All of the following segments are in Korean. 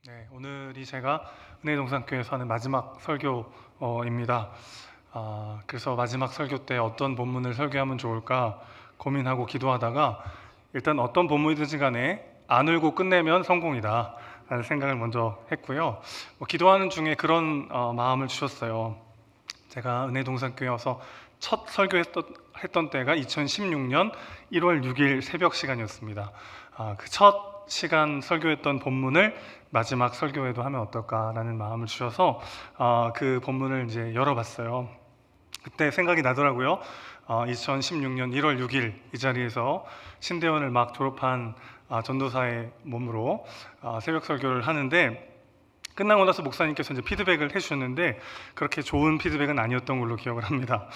네, 오늘이 제가 은혜동산교회에서 하는 마지막 설교입니다. 그래서 마지막 설교 때 어떤 본문을 설교하면 좋을까 고민하고 기도하다가 일단 어떤 본문이든지 간에 안 울고 끝내면 성공이다 라는 생각을 먼저 했고요. 기도하는 중에 그런 마음을 주셨어요. 제가 은혜동산교회 와서 첫 설교했던 때가 2016년 1월 6일 새벽 시간이었습니다. 그 첫 시간 설교했던 본문을 마지막 설교에도 하면 어떨까라는 마음을 주셔서 그 본문을 이제 열어봤어요. 그때 생각이 나더라고요. 2016년 1월 6일 이 자리에서 신대원을 막 졸업한 전도사의 몸으로 새벽 설교를 하는데, 끝나고 나서 목사님께서 이제 피드백을 해주셨는데 그렇게 좋은 피드백은 아니었던 걸로 기억을 합니다.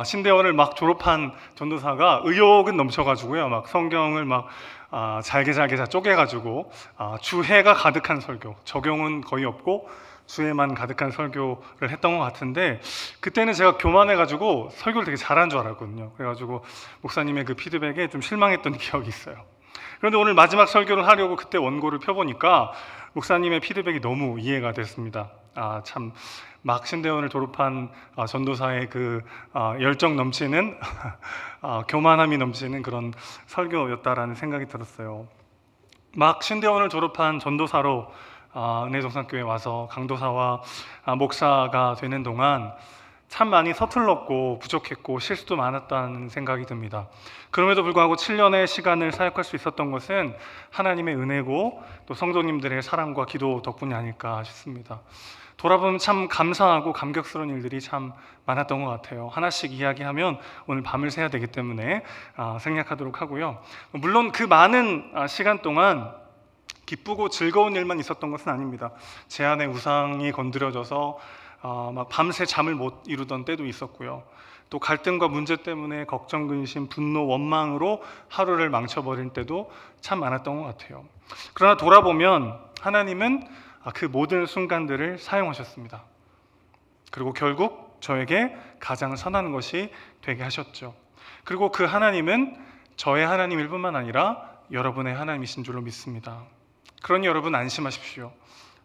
신대원을 막 졸업한 전도사가 의욕은 넘쳐가지고요, 막 성경을 막 잘게 다 쪼개가지고 주해가 가득한 설교, 적용은 거의 없고 주해만 가득한 설교를 했던 것 같은데, 그때는 제가 교만해가지고 설교를 되게 잘한 줄 알았거든요. 그래가지고 목사님의 그 피드백에 좀 실망했던 기억이 있어요. 그런데 오늘 마지막 설교를 하려고 그때 원고를 펴보니까 목사님의 피드백이 너무 이해가 됐습니다. 참 막 신대원을 졸업한 전도사의 그 열정 넘치는 교만함이 넘치는 그런 설교였다라는 생각이 들었어요. 막 신대원을 졸업한 전도사로 은혜동산교회 와서 강도사와 목사가 되는 동안 참 많이 서툴렀고 부족했고 실수도 많았다는 생각이 듭니다. 그럼에도 불구하고 7년의 시간을 사역할 수 있었던 것은 하나님의 은혜고 또 성도님들의 사랑과 기도 덕분이 아닐까 싶습니다. 돌아보면 참 감사하고 감격스러운 일들이 참 많았던 것 같아요. 하나씩 이야기하면 오늘 밤을 새야 되기 때문에 생략하도록 하고요. 물론 그 많은 시간 동안 기쁘고 즐거운 일만 있었던 것은 아닙니다. 제 안에 우상이 건드려져서 막 밤새 잠을 못 이루던 때도 있었고요. 또 갈등과 문제 때문에 걱정, 근심, 분노, 원망으로 하루를 망쳐버린 때도 참 많았던 것 같아요. 그러나 돌아보면 하나님은 그 모든 순간들을 사용하셨습니다. 그리고 결국 저에게 가장 선한 것이 되게 하셨죠. 그리고 그 하나님은 저의 하나님일 뿐만 아니라 여러분의 하나님이신 줄로 믿습니다. 그러니 여러분 안심하십시오.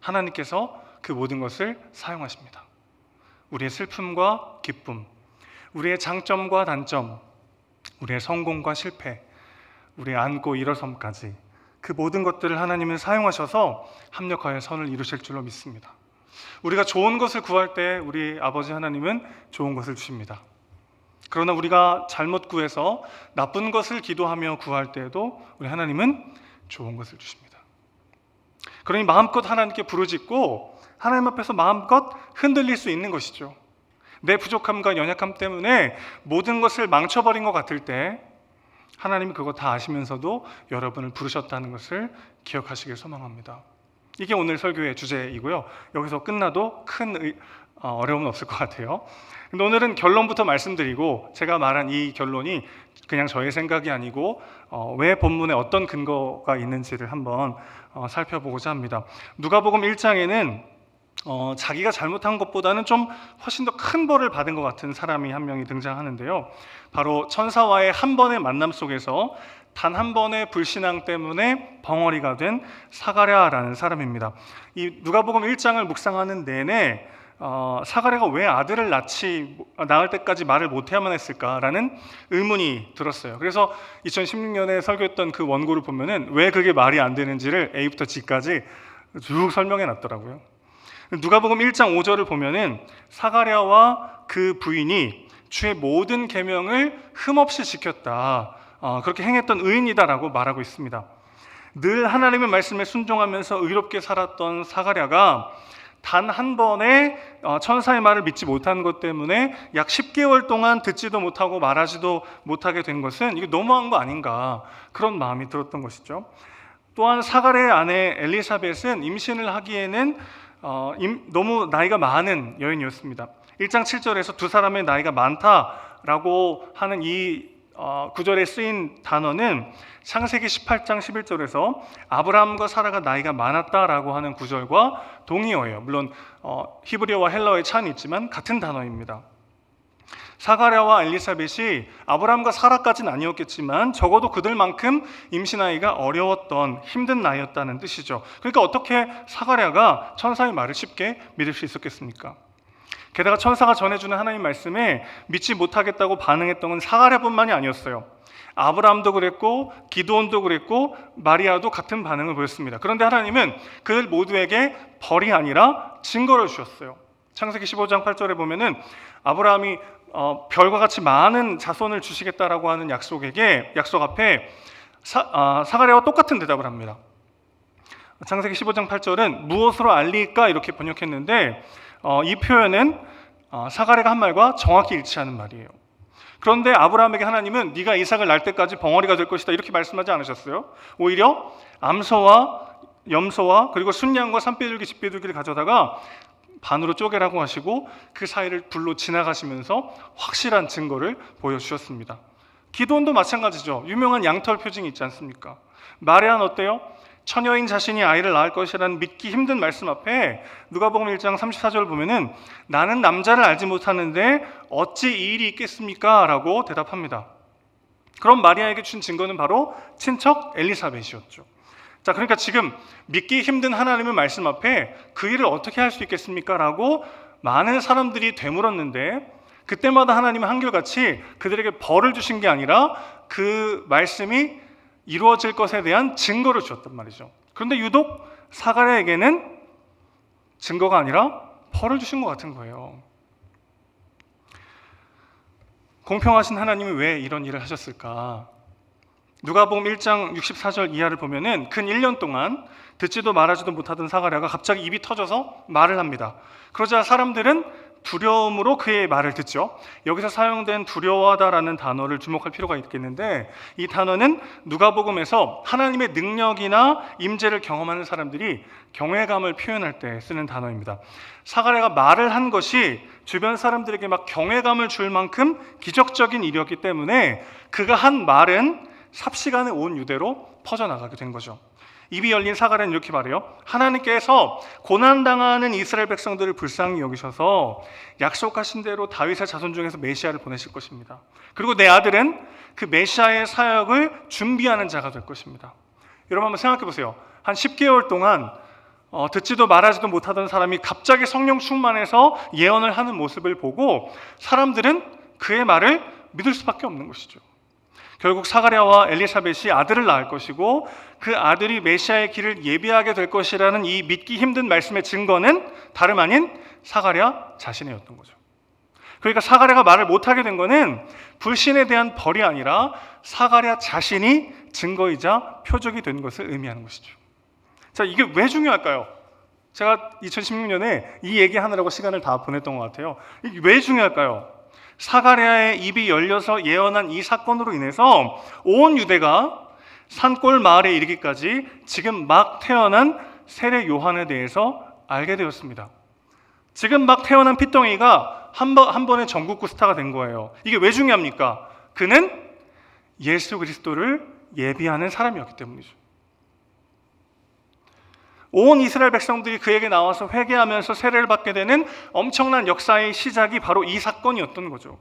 하나님께서 그 모든 것을 사용하십니다. 우리의 슬픔과 기쁨, 우리의 장점과 단점, 우리의 성공과 실패, 우리의 앉고 일어섬까지 그 모든 것들을 하나님은 사용하셔서 합력하여 선을 이루실 줄로 믿습니다. 우리가 좋은 것을 구할 때 우리 아버지 하나님은 좋은 것을 주십니다. 그러나 우리가 잘못 구해서 나쁜 것을 기도하며 구할 때에도 우리 하나님은 좋은 것을 주십니다. 그러니 마음껏 하나님께 부르짖고 하나님 앞에서 마음껏 흔들릴 수 있는 것이죠. 내 부족함과 연약함 때문에 모든 것을 망쳐버린 것 같을 때 하나님이 그거 다 아시면서도 여러분을 부르셨다는 것을 기억하시길 소망합니다. 이게 오늘 설교의 주제이고요. 여기서 끝나도 큰 어려움은 없을 것 같아요. 근데 오늘은 결론부터 말씀드리고, 제가 말한 이 결론이 그냥 저의 생각이 아니고 왜 본문에 어떤 근거가 있는지를 한번 살펴보고자 합니다. 누가복음 1장에는 자기가 잘못한 것보다는 좀 훨씬 더 큰 벌을 받은 것 같은 사람이 한 명이 등장하는데요. 바로 천사와의 한 번의 만남 속에서 단 한 번의 불신앙 때문에 벙어리가 된 사가랴라는 사람입니다. 이 누가복음 1장을 묵상하는 내내 사가랴가 왜 아들을 낳을 때까지 말을 못해야만 했을까라는 의문이 들었어요. 그래서 2016년에 설교했던 그 원고를 보면은 왜 그게 말이 안 되는지를 A부터 G까지 쭉 설명해 놨더라고요. 누가복음 1장 5절을 보면은 사가랴와 그 부인이 주의 모든 계명을 흠없이 지켰다, 그렇게 행했던 의인이다라고 말하고 있습니다. 늘 하나님의 말씀에 순종하면서 의롭게 살았던 사가랴가 단 한 번의 천사의 말을 믿지 못한 것 때문에 약 10개월 동안 듣지도 못하고 말하지도 못하게 된 것은 이게 너무한 거 아닌가, 그런 마음이 들었던 것이죠. 또한 사가랴의 아내 엘리사벳은 임신을 하기에는 너무 나이가 많은 여인이었습니다. 1장 7절에서 두 사람의 나이가 많다라고 하는 이 구절에 쓰인 단어는 창세기 18장 11절에서 아브라함과 사라가 나이가 많았다라고 하는 구절과 동의어예요. 물론 히브리어와 헬라어의 차이는 있지만 같은 단어입니다. 사가랴와 엘리사벳이 아브라함과 사라까지는 아니었겠지만 적어도 그들만큼 임신하기가 어려웠던 힘든 나이였다는 뜻이죠. 그러니까 어떻게 사가랴가 천사의 말을 쉽게 믿을 수 있었겠습니까? 게다가 천사가 전해주는 하나님 말씀에 믿지 못하겠다고 반응했던 건 사가랴뿐만이 아니었어요. 아브라함도 그랬고 기드온도 그랬고 마리아도 같은 반응을 보였습니다. 그런데 하나님은 그들 모두에게 벌이 아니라 증거를 주셨어요. 창세기 15장 8절에 보면은 아브라함이 별과 같이 많은 자손을 주시겠다라고 하는 약속 앞에 사가랴와 똑같은 대답을 합니다. 창세기 15장 8절은 무엇으로 알리까 이렇게 번역했는데 이 표현은 사가랴가 한 말과 정확히 일치하는 말이에요. 그런데 아브라함에게 하나님은 네가 이삭을 낳을 때까지 벙어리가 될 것이다 이렇게 말씀하지 않으셨어요. 오히려 암소와 염소와 그리고 순양과 산비둘기 집비둘기를 가져다가 반으로 쪼개라고 하시고 그 사이를 불로 지나가시면서 확실한 증거를 보여주셨습니다. 기드온도 마찬가지죠. 유명한 양털 표징이 있지 않습니까? 마리아는 어때요? 처녀인 자신이 아이를 낳을 것이라는 믿기 힘든 말씀 앞에 누가복음 1장 34절 보면은 나는 남자를 알지 못하는데 어찌 이 일이 있겠습니까? 라고 대답합니다. 그럼 마리아에게 준 증거는 바로 친척 엘리사벳이었죠. 자, 그러니까 지금 믿기 힘든 하나님의 말씀 앞에 그 일을 어떻게 할 수 있겠습니까? 라고 많은 사람들이 되물었는데 그때마다 하나님은 한결같이 그들에게 벌을 주신 게 아니라 그 말씀이 이루어질 것에 대한 증거를 주었단 말이죠. 그런데 유독 사가랴에게는 증거가 아니라 벌을 주신 것 같은 거예요. 공평하신 하나님이 왜 이런 일을 하셨을까? 누가복음 1장 64절 이하를 보면은 근 1년 동안 듣지도 말하지도 못하던 사가랴가 갑자기 입이 터져서 말을 합니다. 그러자 사람들은 두려움으로 그의 말을 듣죠. 여기서 사용된 두려워하다라는 단어를 주목할 필요가 있겠는데 이 단어는 누가복음에서 하나님의 능력이나 임재를 경험하는 사람들이 경외감을 표현할 때 쓰는 단어입니다. 사가랴가 말을 한 것이 주변 사람들에게 막 경외감을 줄 만큼 기적적인 일이었기 때문에 그가 한 말은 삽시간에 온 유대로 퍼져나가게 된 거죠. 입이 열린 사가랴는 이렇게 말해요. 하나님께서 고난당하는 이스라엘 백성들을 불쌍히 여기셔서 약속하신 대로 다윗의 자손 중에서 메시아를 보내실 것입니다. 그리고 내 아들은 그 메시아의 사역을 준비하는 자가 될 것입니다. 여러분 한번 생각해 보세요. 한 10개월 동안 듣지도 말하지도 못하던 사람이 갑자기 성령 충만해서 예언을 하는 모습을 보고 사람들은 그의 말을 믿을 수밖에 없는 것이죠. 결국 사가랴와 엘리사벳이 아들을 낳을 것이고 그 아들이 메시아의 길을 예비하게 될 것이라는 이 믿기 힘든 말씀의 증거는 다름 아닌 사가랴 자신이었던 거죠. 그러니까 사가랴가 말을 못하게 된 것은 불신에 대한 벌이 아니라 사가랴 자신이 증거이자 표적이 된 것을 의미하는 것이죠. 자, 이게 왜 중요할까요? 제가 2016년에 이 얘기하느라고 시간을 다 보냈던 것 같아요. 이게 왜 중요할까요? 사가랴의 입이 열려서 예언한 이 사건으로 인해서 온 유대가 산골 마을에 이르기까지 지금 막 태어난 세례 요한에 대해서 알게 되었습니다. 지금 막 태어난 핏덩이가 한 번에 전국구 스타가 된 거예요. 이게 왜 중요합니까? 그는 예수 그리스도를 예비하는 사람이었기 때문이죠. 온 이스라엘 백성들이 그에게 나와서 회개하면서 세례를 받게 되는 엄청난 역사의 시작이 바로 이 사건이었던 거죠.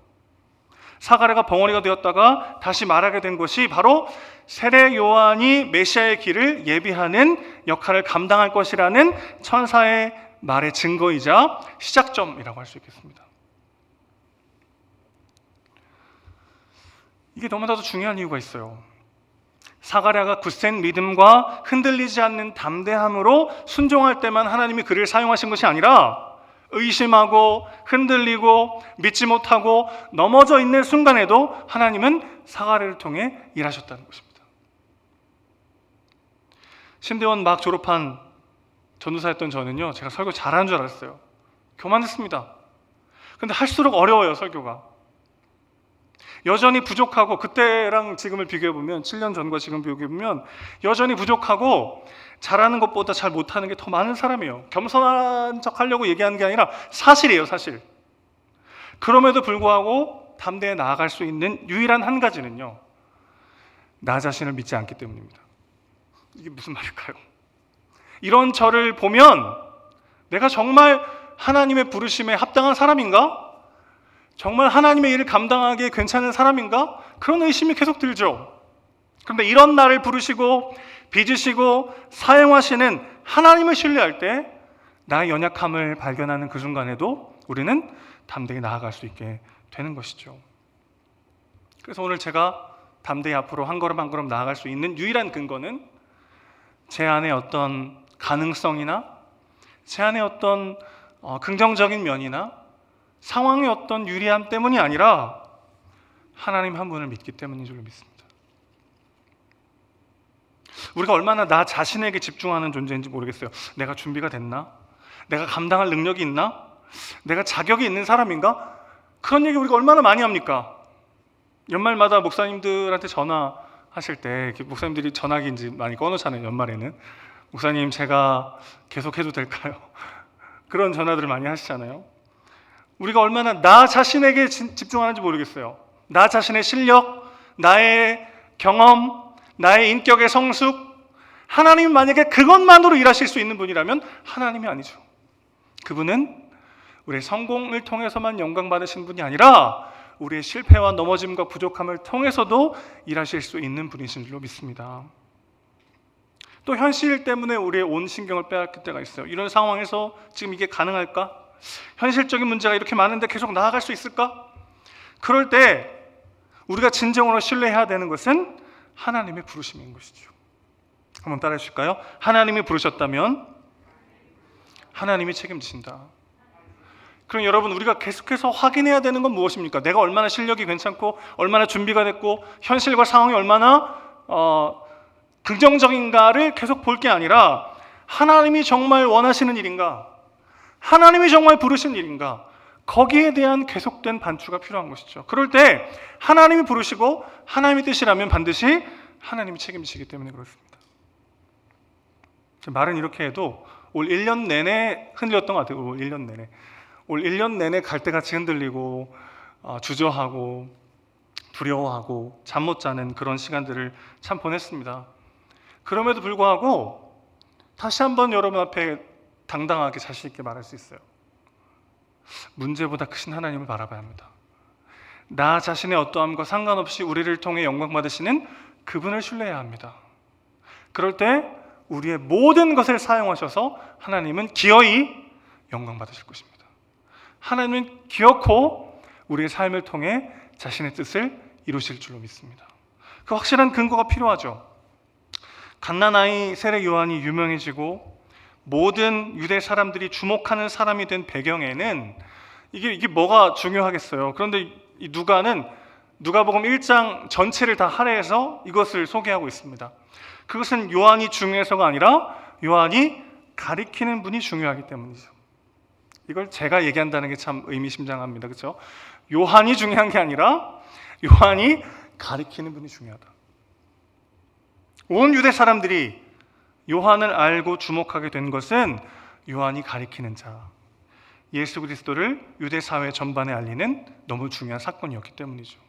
사가랴가 벙어리가 되었다가 다시 말하게 된 것이 바로 세례 요한이 메시아의 길을 예비하는 역할을 감당할 것이라는 천사의 말의 증거이자 시작점이라고 할 수 있겠습니다. 이게 너무나도 중요한 이유가 있어요. 사가랴가 굳센 믿음과 흔들리지 않는 담대함으로 순종할 때만 하나님이 그를 사용하신 것이 아니라 의심하고 흔들리고 믿지 못하고 넘어져 있는 순간에도 하나님은 사가랴를 통해 일하셨다는 것입니다. 신대원 막 졸업한 전도사였던 저는요, 제가 설교 잘하는 줄 알았어요. 교만했습니다. 근데 할수록 어려워요, 설교가. 여전히 부족하고, 그때랑 지금을 비교해보면 7년 전과 지금 비교해보면 여전히 부족하고 잘하는 것보다 잘 못하는 게 더 많은 사람이에요. 겸손한 척 하려고 얘기하는 게 아니라 사실이에요, 사실. 그럼에도 불구하고 담대히 나아갈 수 있는 유일한 한 가지는요, 나 자신을 믿지 않기 때문입니다. 이게 무슨 말일까요? 이런 저를 보면 내가 정말 하나님의 부르심에 합당한 사람인가? 정말 하나님의 일을 감당하기에 괜찮은 사람인가? 그런 의심이 계속 들죠. 그런데 이런 나를 부르시고 빚으시고 사용하시는 하나님을 신뢰할 때 나의 연약함을 발견하는 그 순간에도 우리는 담대히 나아갈 수 있게 되는 것이죠. 그래서 오늘 제가 담대히 앞으로 한 걸음 한 걸음 나아갈 수 있는 유일한 근거는 제 안에 어떤 가능성이나 제 안에 어떤 긍정적인 면이나 상황의 어떤 유리함 때문이 아니라 하나님 한 분을 믿기 때문인 줄 믿습니다. 우리가 얼마나 나 자신에게 집중하는 존재인지 모르겠어요. 내가 준비가 됐나? 내가 감당할 능력이 있나? 내가 자격이 있는 사람인가? 그런 얘기 우리가 얼마나 많이 합니까? 연말마다 목사님들한테 전화하실 때 목사님들이 전화기 이제 많이 꺼놓잖아요. 연말에는 목사님 제가 계속해도 될까요? 그런 전화들을 많이 하시잖아요. 우리가 얼마나 나 자신에게 집중하는지 모르겠어요. 나 자신의 실력, 나의 경험, 나의 인격의 성숙, 하나님이 만약에 그것만으로 일하실 수 있는 분이라면 하나님이 아니죠. 그분은 우리의 성공을 통해서만 영광 받으신 분이 아니라 우리의 실패와 넘어짐과 부족함을 통해서도 일하실 수 있는 분이신 줄로 믿습니다. 또 현실 때문에 우리의 온 신경을 빼앗길 때가 있어요. 이런 상황에서 지금 이게 가능할까? 현실적인 문제가 이렇게 많은데 계속 나아갈 수 있을까? 그럴 때 우리가 진정으로 신뢰해야 되는 것은 하나님의 부르심인 것이죠. 한번 따라해 주실까요? 하나님이 부르셨다면 하나님이 책임지신다. 그럼 여러분, 우리가 계속해서 확인해야 되는 건 무엇입니까? 내가 얼마나 실력이 괜찮고 얼마나 준비가 됐고 현실과 상황이 얼마나 긍정적인가를 계속 볼 게 아니라 하나님이 정말 원하시는 일인가? 하나님이 정말 부르신 일인가? 거기에 대한 계속된 반추가 필요한 것이죠. 그럴 때 하나님이 부르시고 하나님의 뜻이라면 반드시 하나님이 책임지시기 때문에 그렇습니다. 말은 이렇게 해도 올 1년 내내 흔들렸던 것 같아요. 올 1년 내내 갈대같이 흔들리고 주저하고 두려워하고 잠 못 자는 그런 시간들을 참 보냈습니다. 그럼에도 불구하고 다시 한번 여러분 앞에 당당하게 자신 있게 말할 수 있어요. 문제보다 크신 하나님을 바라봐야 합니다. 나 자신의 어떠함과 상관없이 우리를 통해 영광 받으시는 그분을 신뢰해야 합니다. 그럴 때 우리의 모든 것을 사용하셔서 하나님은 기어이 영광 받으실 것입니다. 하나님은 기어코 우리의 삶을 통해 자신의 뜻을 이루실 줄로 믿습니다. 그 확실한 근거가 필요하죠. 갓난아이 세례 요한이 유명해지고 모든 유대 사람들이 주목하는 사람이 된 배경에는 이게 뭐가 중요하겠어요. 그런데 이 누가복음 1장 전체를 다 할애해서 이것을 소개하고 있습니다. 그것은 요한이 중요해서가 아니라 요한이 가리키는 분이 중요하기 때문이죠. 이걸 제가 얘기한다는 게 참 의미심장합니다. 그렇죠? 요한이 중요한 게 아니라 요한이 가리키는 분이 중요하다. 온 유대 사람들이 요한을 알고 주목하게 된 것은 요한이 가리키는 자, 예수 그리스도를 유대 사회 전반에 알리는 너무 중요한 사건이었기 때문이죠.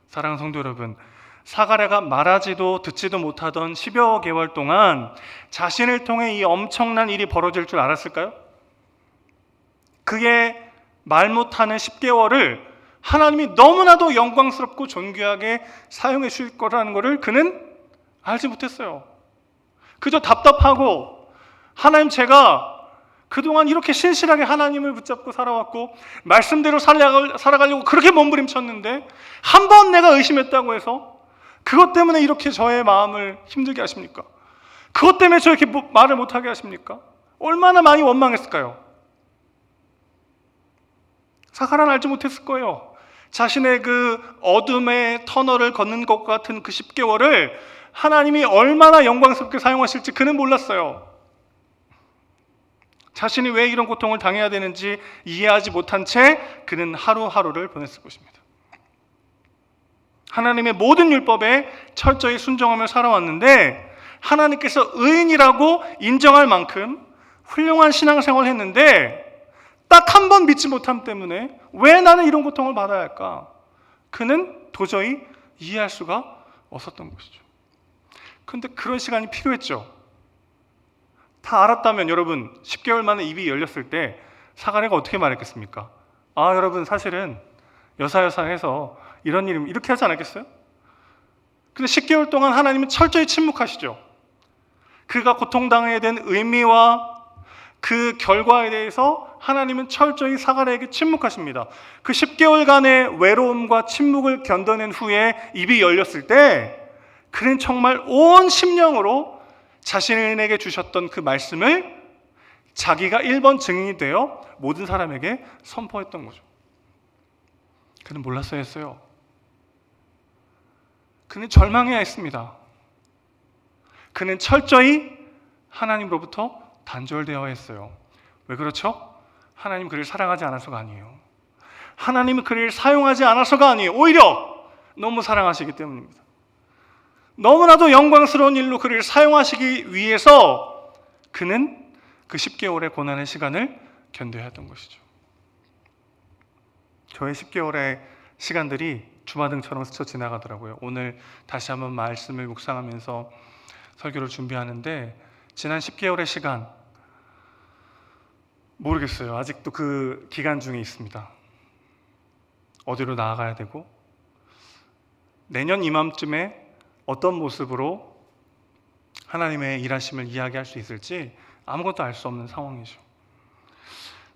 사랑하는 성도 여러분, 사가랴가 말하지도 듣지도 못하던 10여 개월 동안 자신을 통해 이 엄청난 일이 벌어질 줄 알았을까요? 그의 말 못하는 10개월을 하나님이 너무나도 영광스럽고 존귀하게 사용해 주실 거라는 것을 그는 알지 못했어요. 그저 답답하고, 하나님, 제가 그동안 이렇게 신실하게 하나님을 붙잡고 살아왔고 말씀대로 살아가려고 그렇게 몸부림쳤는데 한 번 내가 의심했다고 해서 그것 때문에 이렇게 저의 마음을 힘들게 하십니까? 그것 때문에 저 이렇게 말을 못하게 하십니까? 얼마나 많이 원망했을까요? 사가랴는 알지 못했을 거예요. 자신의 그 어둠의 터널을 걷는 것 같은 그 10개월을 하나님이 얼마나 영광스럽게 사용하실지 그는 몰랐어요. 자신이 왜 이런 고통을 당해야 되는지 이해하지 못한 채 그는 하루하루를 보냈을 것입니다. 하나님의 모든 율법에 철저히 순종하며 살아왔는데 하나님께서 의인이라고 인정할 만큼 훌륭한 신앙생활을 했는데 딱 한 번 믿지 못함 때문에 왜 나는 이런 고통을 받아야 할까? 그는 도저히 이해할 수가 없었던 것이죠. 그런데 그런 시간이 필요했죠. 다 알았다면 여러분 10개월 만에 입이 열렸을 때 사가랴가 어떻게 말했겠습니까? 여러분, 사실은 여사여사해서 이런 일이면 이렇게 하지 않았겠어요? 근데 10개월 동안 하나님은 철저히 침묵하시죠. 그가 고통당해야 된 의미와 그 결과에 대해서 하나님은 철저히 사가랴에게 침묵하십니다. 그 10개월간의 외로움과 침묵을 견뎌낸 후에 입이 열렸을 때 그는 정말 온 심령으로 자신에게 주셨던 그 말씀을 자기가 1번 증인이 되어 모든 사람에게 선포했던 거죠. 그는 몰랐어야 했어요. 그는 절망해야 했습니다. 그는 철저히 하나님으로부터 단절되어야 했어요. 왜 그렇죠? 하나님 그를 사랑하지 않아서가 아니에요. 하나님은 그를 사용하지 않아서가 아니에요. 오히려 너무 사랑하시기 때문입니다. 너무나도 영광스러운 일로 그를 사용하시기 위해서 그는 그 10개월의 고난의 시간을 견뎌야 했던 것이죠. 저의 10개월의 시간들이 주마등처럼 스쳐 지나가더라고요. 오늘 다시 한번 말씀을 묵상하면서 설교를 준비하는데 지난 10개월의 시간 모르겠어요. 아직도 그 기간 중에 있습니다. 어디로 나아가야 되고 내년 이맘쯤에 어떤 모습으로 하나님의 일하심을 이야기할 수 있을지 아무것도 알 수 없는 상황이죠.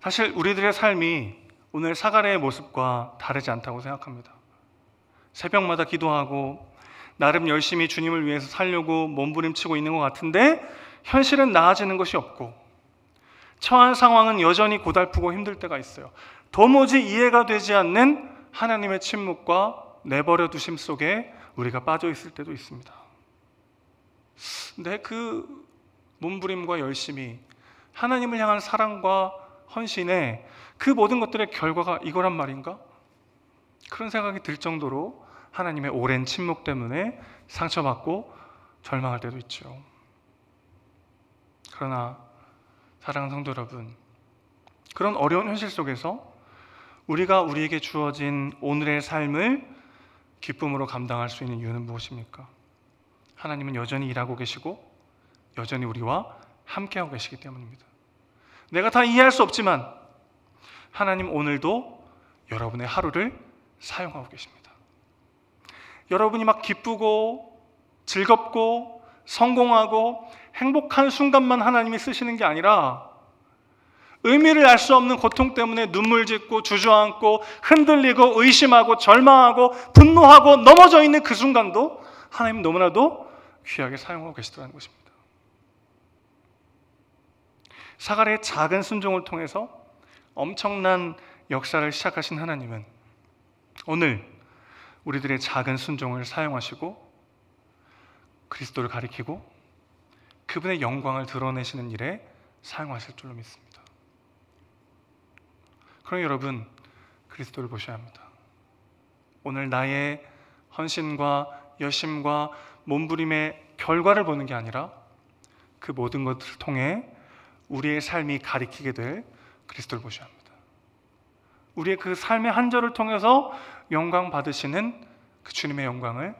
사실 우리들의 삶이 오늘 사가랴의 모습과 다르지 않다고 생각합니다. 새벽마다 기도하고 나름 열심히 주님을 위해서 살려고 몸부림치고 있는 것 같은데 현실은 나아지는 것이 없고 처한 상황은 여전히 고달프고 힘들 때가 있어요. 도무지 이해가 되지 않는 하나님의 침묵과 내버려 두심 속에 우리가 빠져 있을 때도 있습니다. 근데 그 몸부림과 열심이 하나님을 향한 사랑과 헌신에 그 모든 것들의 결과가 이거란 말인가? 그런 생각이 들 정도로 하나님의 오랜 침묵 때문에 상처받고 절망할 때도 있죠. 그러나 사랑하는 성도 여러분, 그런 어려운 현실 속에서 우리가 우리에게 주어진 오늘의 삶을 기쁨으로 감당할 수 있는 이유는 무엇입니까? 하나님은 여전히 일하고 계시고 여전히 우리와 함께하고 계시기 때문입니다. 내가 다 이해할 수 없지만 하나님 오늘도 여러분의 하루를 사용하고 계십니다. 여러분이 막 기쁘고 즐겁고 성공하고 행복한 순간만 하나님이 쓰시는 게 아니라 의미를 알 수 없는 고통 때문에 눈물 짓고 주저앉고 흔들리고 의심하고 절망하고 분노하고 넘어져 있는 그 순간도 하나님 너무나도 귀하게 사용하고 계시더라는 것입니다. 사가랴의 작은 순종을 통해서 엄청난 역사를 시작하신 하나님은 오늘 우리들의 작은 순종을 사용하시고 그리스도를 가리키고 그분의 영광을 드러내시는 일에 사용하실 줄로 믿습니다. 그럼 여러분, 그리스도를 보셔야 합니다. 오늘 나의 헌신과 열심과 몸부림의 결과를 보는 게 아니라 그 모든 것들을 통해 우리의 삶이 가리키게 될 그리스도를 보셔야 합니다. 우리의 그 삶의 한 절을 통해서 영광 받으시는 그 주님의 영광을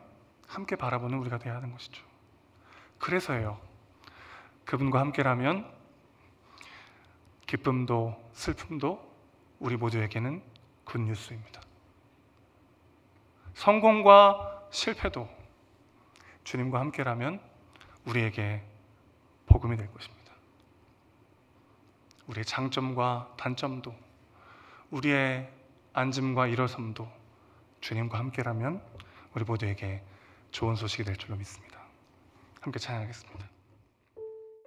함께 바라보는 우리가 되어야 하는 것이죠. 그래서예요. 그분과 함께라면 기쁨도 슬픔도 우리 모두에게는 굿뉴스입니다. 성공과 실패도 주님과 함께라면 우리에게 복음이 될 것입니다. 우리의 장점과 단점도 우리의 앉음과 일어섬도 주님과 함께라면 우리 모두에게 좋은 소식이 될 줄로 믿습니다. 함께 찬양하겠습니다.